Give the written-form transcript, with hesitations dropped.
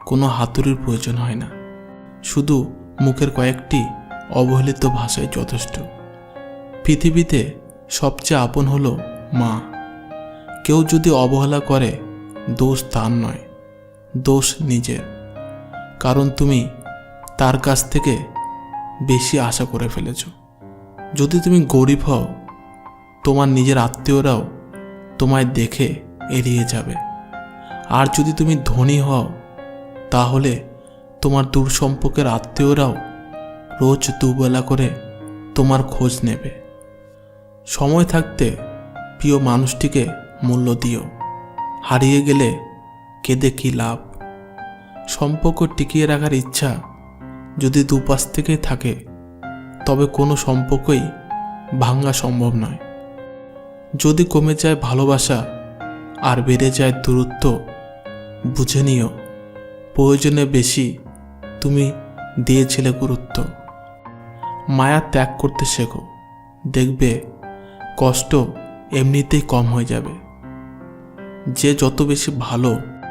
কোনো হাতুড়ির প্রয়োজন হয় না, শুধু মুখের কয়েকটি অবহেলিত ভাষাই যথেষ্ট। পৃথিবীতে সবচেয়ে আপন হলো মা। কেউ যদি অবহেলা করে, দোষ তার নয়, দোষ নিজের। কারণ তুমি তার কাছ থেকে বেশি আশা করে ফেলেছ। যদি তুমি গরিব হও, তোমার নিজের আত্মীয়রাও তোমায় দেখে এড়িয়ে যাবে। আর যদি তুমি ধনী হও, তাহলে তোমার দূর সম্পর্কের আত্মীয়রাও রোজ দুবেলা করে তোমার খোঁজ নেবে। সময় থাকতে প্রিয় মানুষটিকে মূল্য দিও। হারিয়ে গেলে কেঁদে কী লাভ? সম্পর্ক টিকিয়ে রাখার ইচ্ছা যদি দুপাশ থেকেই থাকে, তবে কোনো সম্পর্কই ভাঙা সম্ভব নয়। যদি কমে যায় ভালোবাসা আর বেড়ে যায় দূরত্ব, বুঝে নিও প্রয়োজনে বেশি তুমি দিয়েছিলে গুরুত্ব। মায়া ত্যাগ করতে শেখো, দেখবে কষ্ট এমনিতেই কম হয়ে যাবে। যে যত বেশি ভালো